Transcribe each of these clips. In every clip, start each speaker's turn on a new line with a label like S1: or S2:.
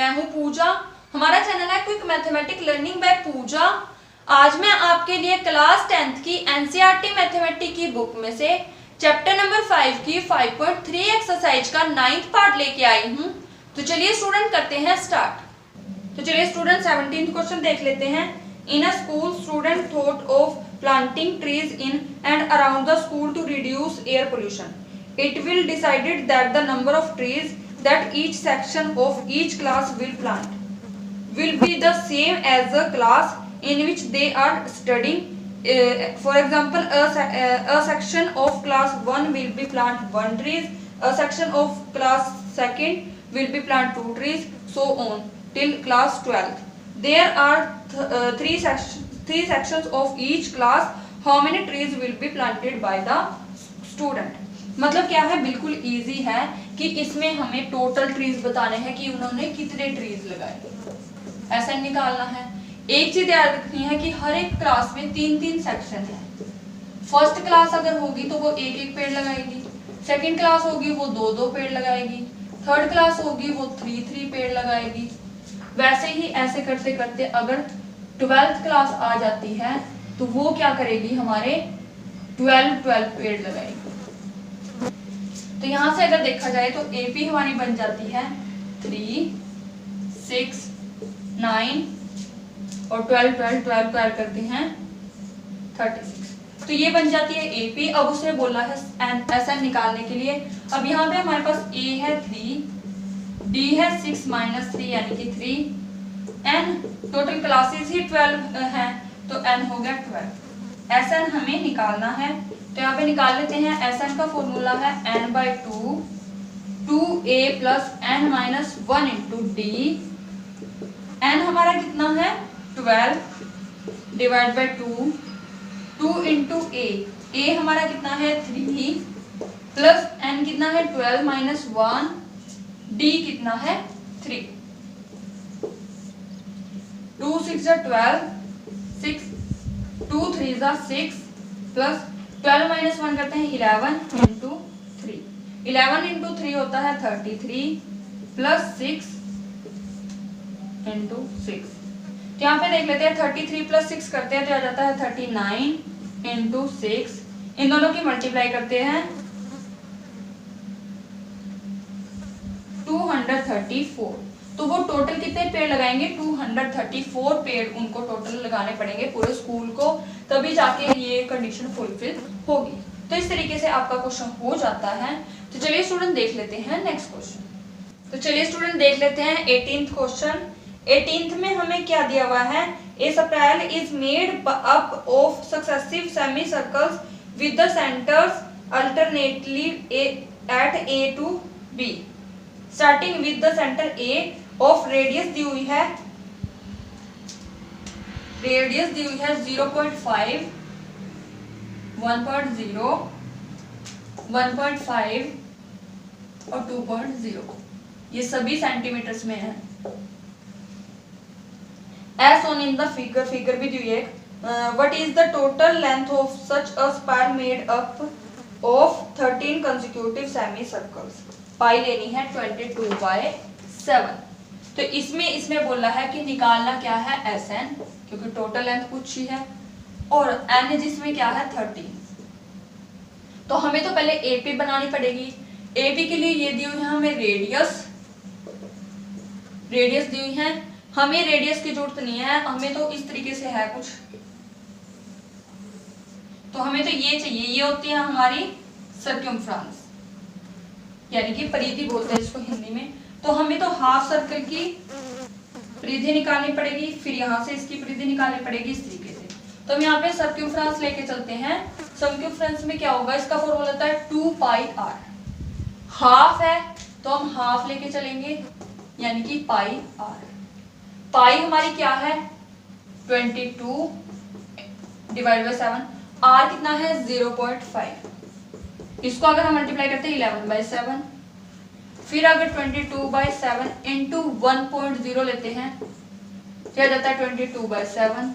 S1: मैं हूं पूजा। हमारा चैनल है क्विक मैथमेटिक लर्निंग बाय पूजा। आज मैं आपके लिए क्लास 10th की एनसीईआरटी मैथमेटिक्स की बुक में से चैप्टर नंबर 5 की 5.3 एक्सरसाइज का 9th पार्ट लेके आई हूं। तो चलिए स्टूडेंट करते हैं स्टार्ट। तो चलिए स्टूडेंट 17th क्वेश्चन देख लेते हैं। In a school student thought of planting trees in and around the school to reduce air pollution. It will decided that the number of trees that each section of each class will plant will be the same as the class in which they are studying. For example, a section of class 1 will be plant 1 trees, a section of class 2nd will be plant 2 trees, so on till class 12th. There are three sections of each class. How many trees will be planted by the student? मतलब क्या है, बिल्कुल easy है कि इसमें हमें total trees बताने हैं कि उन्होंने कितने ट्रीज लगाए, ऐसा निकालना है। एक चीज याद रखनी है कि हर एक क्लास में 3-3 सेक्शन है। फर्स्ट क्लास अगर होगी तो वो 1-1 पेड़ लगाएगी, सेकंड क्लास होगी वो 2-2 पेड़ लगाएगी, थर्ड क्लास होगी वो 3-3 पेड़ लगाएगी। वैसे ही ऐसे करते करते अगर 12th क्लास आ जाती है तो वो क्या करेगी, हमारे 12 पेड़ लगाएगी। तो यहां से अगर देखा जाए तो एपी हमारी बन जाती है 3, 6, 9 और 12 करते हैं 36। तो ये बन जाती है एपी। अब उसने बोला है एसएन निकालने के लिए। अब यहाँ पे हमारे पास ए है 3, डी है 6 - 3 यानी कि 3, एन टोटल क्लासेस ही 12 हैं तो एन हो गया 12। एसएन हमें निकालना है तो यहाँ पे निकाल लेते हैं। एसएन का फॉर्मूला है n/2 2a + n-1 × d। n हमारा कितना है 12 / 2 2 × a। a हमारा कितना है 3 प्लस n कितना है 12 - 1 d कितना है 3। 2 6 12 6 2 3 6 प्लस 12 - 1 करते हैं 11 × 3। 11 × 3 होता है 33 प्लस 6 × 6। तो यहाँ पे देख लेते हैं 33 + 6 करते हैं तो आ जाता है 39 × 6। इन दोनों की मल्टीप्लाई करते हैं 234। तो वो टोटल कितने पेड़ लगाएंगे, 234 पेड़ उनको टोटल लगाने पड़ेंगे पूरे स्कूल को, तभी जाके ये कंडीशन फुलफिल होगी। तो इस तरीके से आपका क्वेश्चन हो जाता है। तो चलिए स्टूडेंट देख लेते हैं नेक्स्ट क्वेश्चन। तो चलिए स्टूडेंट देख लेते हैं 18th क्वेश्चन। 18th में हमें क्या दिया हुआ है, a spiral is made up of successive semicircles with the centres alternately at A to B starting with the centre A of radius दी हुई है 0.5 1.0 1.5 और 2.0। ये सभी सेंटीमीटर्स में है। As on in the figure भी दी हुई है। What is the total length of such a spiral made up of 13 consecutive semicircles. Pi लेनी है 22/7। तो इसमें इसने बोला है कि निकालना क्या है SN, क्योंकि टोटल लेंथ कुछ ही है, और N जिसमें क्या है 13। तो हमें तो पहले AP बनानी पड़ेगी। AP के लिए ये दी हुई है हमें रेडियस दी हुई है। हमें रेडियस की जरूरत नहीं है, हमें तो इस तरीके से है कुछ, तो हमें तो ये चाहिए। ये होती है हमारी सर्कमफ्रेंस यानी कि परिधि बोलते हैं इसको हिंदी में। तो हमें तो हाफ सर्कल की परिधि निकालनी पड़ेगी, फिर यहाँ से इसकी परिधि निकालनी पड़ेगी इस तरीके से। तो हम यहाँ पे सर्कमफ्रेंस लेके चलते हैं। सर्कमफ्रेंस में क्या होगा, इसका फॉर्मूला होता है 2πr। हाफ है तो हम हाफ लेके चलेंगे यानी कि πr। पाई हमारी क्या है 22 / 7। r कितना है 0.5। इसको अगर हम मल्टीप्लाई करते हैं 11/7, फिर अगर 22/7 × 1.0 लेते हैं क्या जाता है 22/7।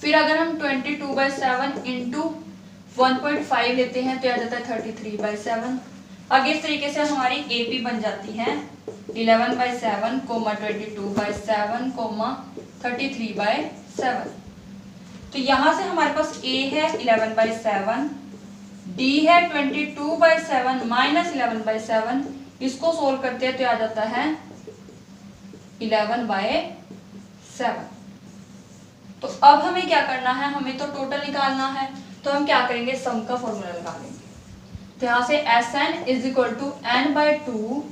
S1: फिर अगर हम 22/7 × 1.5 लेते हैं तो आ जाता है 33/7। आगे इस तरीके से हमारी AP बन जाती है 11/7, 22/7, 33/7। तो यहां से हमारे पास a है 11/7, d है 22/7 माइनस 11/7। इसको सोल्व करते हैं तो आ जाता है 11/7। तो अब हमें क्या करना है, हमें तो टोटल निकालना है। तो हम क्या करेंगे, सम का फॉर्मूला लगा लेंगे। तो यहां से Sn is equal to n/2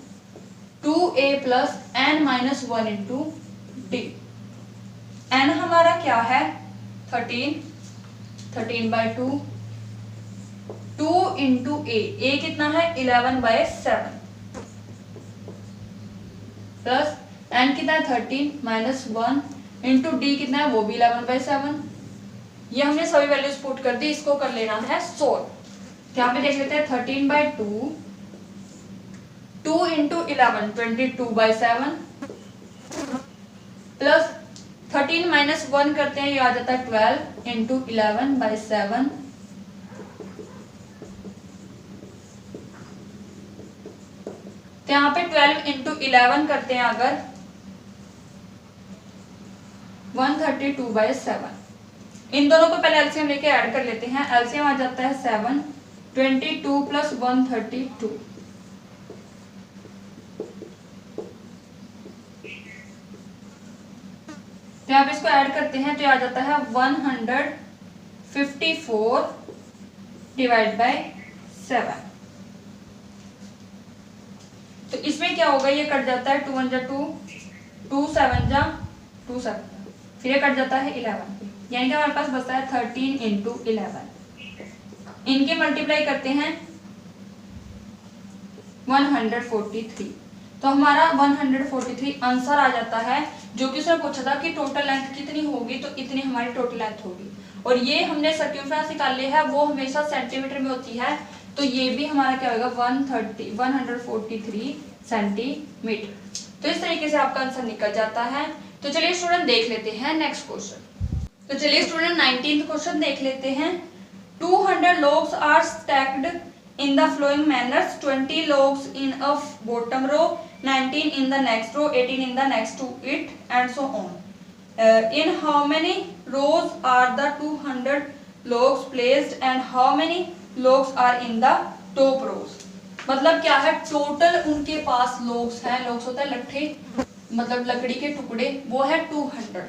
S1: 2a plus n-1 into डी। n हमारा क्या है 13, 13/2, 2 इंटू a कितना है 11/7 प्लस n कितना है 13 माइनस 1 इंटू डी कितना है वो भी 11/7। ये हमने सभी वैल्यूज पुट कर दी, इसको कर लेना है सोल्व। यहाँ पे देख लेते हैं 13/2, 2 इंटू 11 22/7 प्लस 13 माइनस 1 करते हैं, ये आ जाता है 12 इंटू 11/7 तो यहाँ पे 12 इंटू 11 करते हैं अगर 132/7। इन दोनों को पहले एलसीएम लेके ऐड कर लेते हैं। एलसीएम आ जाता है 7, 22 प्लस 132। तो आप इसको ऐड करते हैं तो आ जाता है 154 डिवाइड बाय 7। तो इसमें क्या होगा, ये कट जाता है 2 1 जा 2, 2 7 जा 2 7, फिर ये कट जाता है 11, यानी कि हमारे पास बचता है 13 इंटू 11। इनके मल्टीप्लाई करते हैं 143। तो हमारा 143 आंसर आ जाता है। जो कि उसने पूछा था कि टोटल लेंथ कितनी होगी, तो इतनी हमारी टोटल लेंथ होगी। और ये हमने सर्कमफ्रेंस निकाल लिया है, वो हमेशा सेंटीमीटर में होती है। तो ये भी हमारा क्या होगा 143 सेंटीमीटर। तो इस तरीके से आपका आंसर निकल जाता है। तो चलिए स्टूडेंट देख लेते हैं नेक्स्ट क्वेश्चन। तो चलिए स्टूडेंट 19th क्वेश्चन देख लेते हैं। 200 logs are stacked in the following manners: 20 logs in a bottom row, 19 in the next row, 18 in the next to it, and so on. In how many rows are the 200 logs placed and how many logs are in the top rows? मतलब क्या है, total उनके पास logs हैं, logs होता है लट्ठे, मतलब लकड़ी के टुकड़े, वो है 200।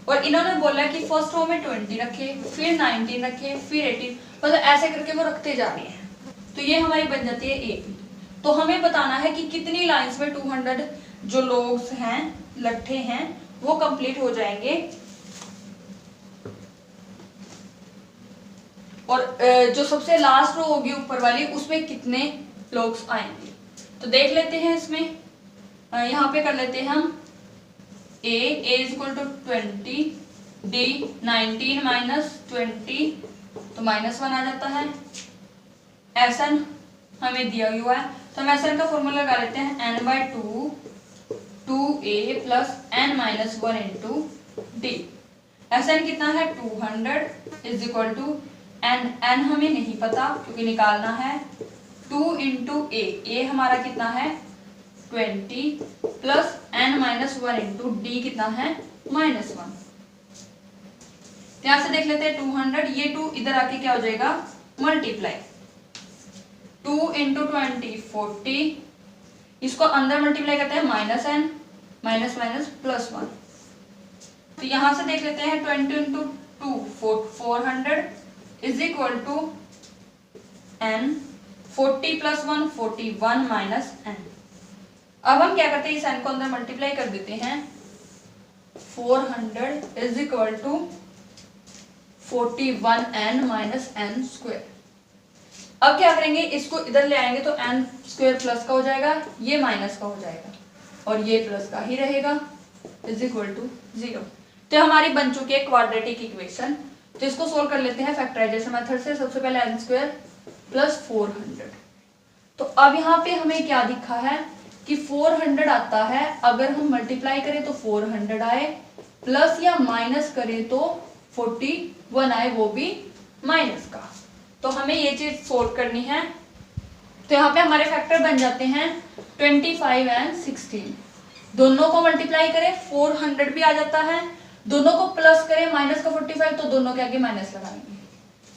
S1: और इन्होंने बोला कि फर्स्ट रो में 20 रखे, फिर 19 रखे, फिर 18, मतलब ऐसे करके वो रखते जा रहे हैं। तो ये हमारी बन जाती है AP। तो हमें बताना है कि कितनी लाइंस में 200 जो लोग्स हैं, लट्ठे हैं, वो कंप्लीट हो जाएंगे। और जो सबसे लास्ट रो होगी ऊपर वाली, उसमें कितने लोग्स आएंगे। तो देख लेते हैं इसमें, यहाँ पे कर लेते हैं हम A is equal to 20, D 19 minus 20 तो -1 आ जाता है। Sn हमें दिया हुआ है, तो हम Sn का फॉर्मूला लगा लेते हैं n/2 2a plus n-1 into D. Sn कितना है 200 इज इक्वल टू n हमें नहीं पता क्योंकि निकालना है 2 इंटू a हमारा कितना है 20 प्लस n-1 इंटू डी कितना है -1। यहां से देख लेते हैं 200, ये 2 इधर आके क्या हो जाएगा मल्टीप्लाई, 2 इंटू 20 40, इसको अंदर मल्टीप्लाई करते हैं -n माइनस +1। तो यहां से देख लेते हैं 20 into 2 400 is equal to n 40 plus 1 41 minus n। अब हम क्या करते हैं, इस n को अंदर मल्टीप्लाई कर देते हैं, 400 is equal to 41n minus n square. अब क्या करेंगे, इसको इधर ले आएंगे तो n स्क्वायर प्लस का हो जाएगा, ये माइनस का हो जाएगा और ये प्लस का ही रहेगा, इज इक्वल टू 0। तो हमारी बन चुकी है क्वाड्रेटिक इक्वेशन। तो इसको सोल्व कर लेते हैं फैक्टराइजेशन मेथड से। सबसे पहले n स्क्वायर प्लस 400। तो अब यहाँ पे हमें क्या दिखा है कि 400 आता है, अगर हम मल्टीप्लाई करें तो 400 आए, प्लस या माइनस करें तो 41 आए, वो भी माइनस का। तो हमें ये चीज सोल्व करनी है। तो यहाँ पे हमारे फैक्टर बन जाते हैं 25 एंड 16। दोनों को मल्टीप्लाई करें 400 भी आ जाता है, दोनों को प्लस करें माइनस का 45 तो दोनों के आगे माइनस लगाएंगे,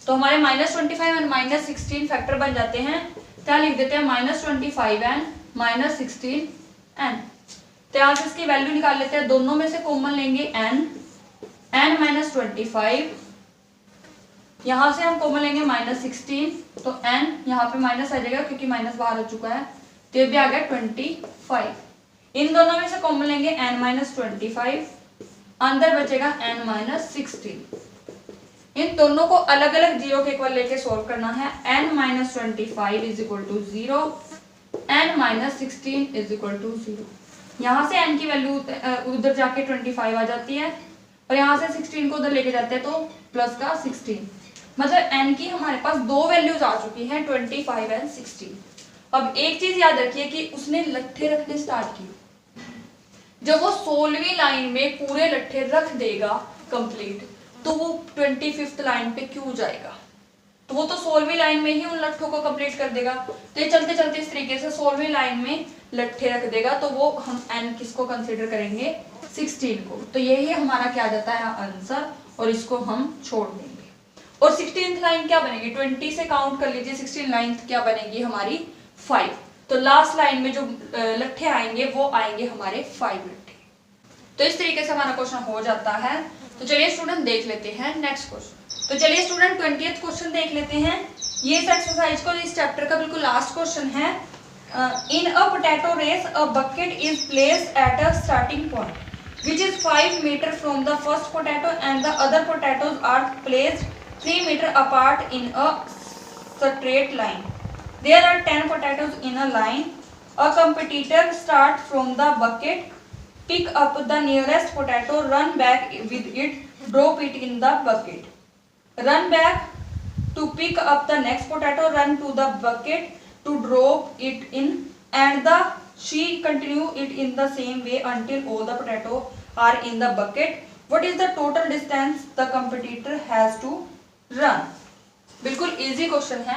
S1: तो हमारे -25 एंड -16 फैक्टर बन जाते हैं। क्या लिख देते हैं -25 एंड -16 एन। तो यहाँ से इसकी वैल्यू निकाल लेते हैं, दोनों में से कॉमन लेंगे n -25, यहाँ से हम कॉमन लेंगे -16 तो n यहाँ पे माइनस आ जाएगा क्योंकि माइनस बाहर हो चुका है, तो ये भी आ गया 25। इन दोनों में से कॉमन लेंगे n -25, अंदर बचेगा n -16। इन दोनों को अलग अलग जीरो के इक्वल लेके सॉल्व करना है। n -25 is equal to 0, n -16 is equal to 0। यहाँ से n की वैल्यू उधर जाके 25 आ जाती है और यहाँ से 16 को उधर लेके जाते हैं तो प्लस का 16, मतलब n की हमारे पास दो वैल्यूज आ चुकी हैं 25 एंड 16। अब एक चीज याद रखिए कि उसने लट्ठे रखने स्टार्ट किए, जब वो 16वीं लाइन में पूरे लट्ठे रख देगा कंप्लीट तो वो 25th लाइन पे क्यों जाएगा, तो वो तो 16वीं लाइन में ही उन लट्ठों को कंप्लीट कर देगा। तो ये चलते चलते इस तरीके से 16वीं लाइन में लट्ठे रख देगा, तो वो हम n किसको कंसीडर करेंगे 16 को। तो यही हमारा क्या जाता है आंसर और इसको हम छोड़ देंगे। और 16th लाइन क्या बनेगी, 20 से काउंट कर लीजिए, 16 लाइन क्या बनेगी हमारी 5। तो लास्ट लाइन में जो लट्ठे आएंगे वो आएंगे हमारे 5 लट्ठे। तो इस तरीके से हमारा क्वेश्चन हो जाता है। तो चलिए स्टूडेंट देख लेते हैं नेक्स्ट क्वेश्चन। तो चलिए स्टूडेंट 20th क्वेश्चन देख लेते हैं। ये इस एक्सरसाइज को इस चैप्टर का बिल्कुल लास्ट क्वेश्चन है। In a potato race a bucket is placed at a starting point which is 5 meter from the first potato and the other potatoes are placed 3 meter apart in a straight line. There are 10 potatoes in a line. A competitor starts from the bucket, pick up the nearest potato, run back with it, drop it in the bucket. Run back to pick up the next potato, run to the bucket to drop it in, and she continue it in the same way until all the potatoes are in the bucket. What is the total distance the competitor has to run? बिल्कुल easy question है,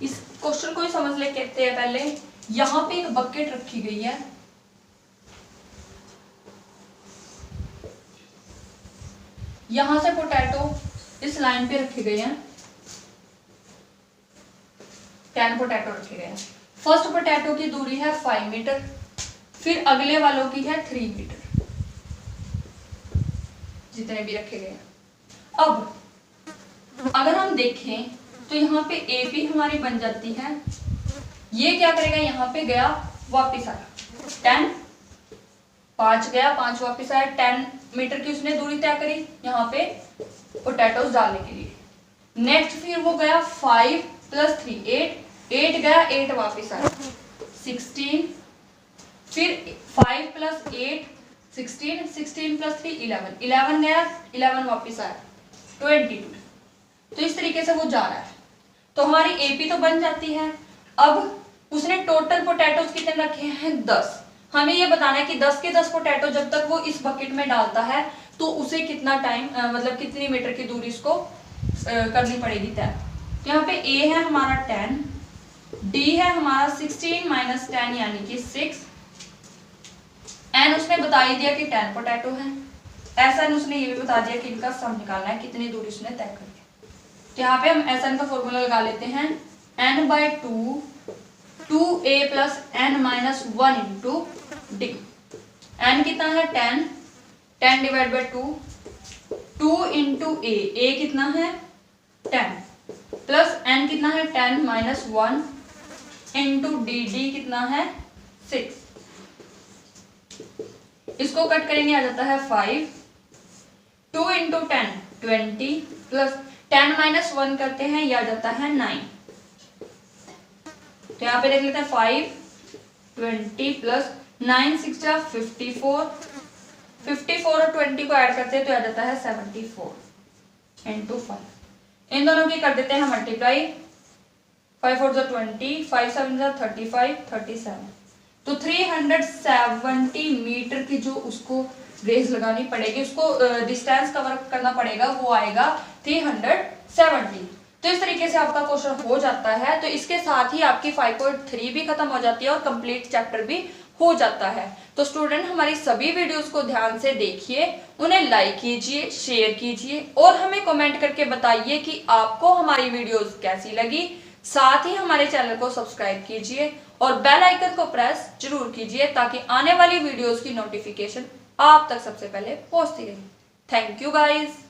S1: इस question को ही समझ ले कहते हैं। पहले यहाँ पे एक बकेट रखी गई है, यहां से पोटैटो इस लाइन पे रखे गए हैं, 10 पोटैटो रखे गए हैं। फर्स्ट पोटैटो की दूरी है 5 मीटर, फिर अगले वालों की है 3 मीटर, जितने भी रखे गए हैं। अब अगर हम देखें तो यहाँ पे ए पी हमारी बन जाती है, ये क्या करेगा, यहाँ पे गया वापिस आया 10, 5 गया 5 वापिस आया, 10 मीटर की उसने दूरी तय करी यहाँ पे पोटैटोज डालने के लिए। नेक्स्ट फिर वो गया 5 + 3 8 गया, 8 वापिस आया 16, फिर 5 + 8 16 16 + 3 11 गया, 11 वापिस आया 22। तो इस तरीके से वो जा रहा है। तो हमारी एपी तो बन जाती है। अब उसने टोटल पोटैटोज कितने रखे हैं 10। हमें ये बताना है कि 10 के 10 पोटैटो जब तक वो इस बकेट में डालता है तो उसे कितना टाइम मतलब कितनी मीटर की दूरी इसको करनी पड़ेगी तय। तो यहाँ पे ए है हमारा 10, डी है हमारा 16 - 10 यानी कि 6, एन उसने बता ही दिया कि 10 पोटैटो है, एस एन उसने ये भी बता दिया कि इनका सम निकालना है, कितनी दूरी उसने तय कर दी। तो यहाँ पे हम एस एन का फॉर्मूला लगा लेते हैं, n/2 2a + n - 1 * d। n कितना है 10, 10 / 2 2 × a कितना है 10 प्लस n कितना है 10 - 1 × d कितना है 6। इसको कट करेंगे आ जाता है 5, 2 × 10 20 प्लस 10 - 1 करते हैं, यह आ जाता है 9। तो यहाँ पे देख लेते हैं 5 20 प्लस 9 6 54 54 और 20 को ऐड करते हैं तो आ जाता है 74 × 5। इन दोनों की कर देते हैं मल्टीप्लाई, 5 4 20 5 7 35 37। तो 370 मीटर की जो उसको रेस लगानी पड़ेगी, उसको डिस्टेंस कवर करना पड़ेगा, वो आएगा 370। तो इस तरीके से आपका क्वेश्चन हो जाता है। तो इसके साथ ही आपकी 5.3 भी खत्म हो जाती है और कंप्लीट चैप्टर भी हो जाता है। तो स्टूडेंट हमारी सभी वीडियोस को ध्यान से देखिए, उन्हें लाइक कीजिए, शेयर कीजिए और हमें कमेंट करके बताइए कि आपको हमारी वीडियोस कैसी लगी। साथ ही हमारे चैनल को सब्सक्राइब कीजिए और बेल आइकन को प्रेस जरूर कीजिए ताकि आने वाली वीडियोस की नोटिफिकेशन आप तक सबसे पहले पहुंचती रहे। Thank you guys.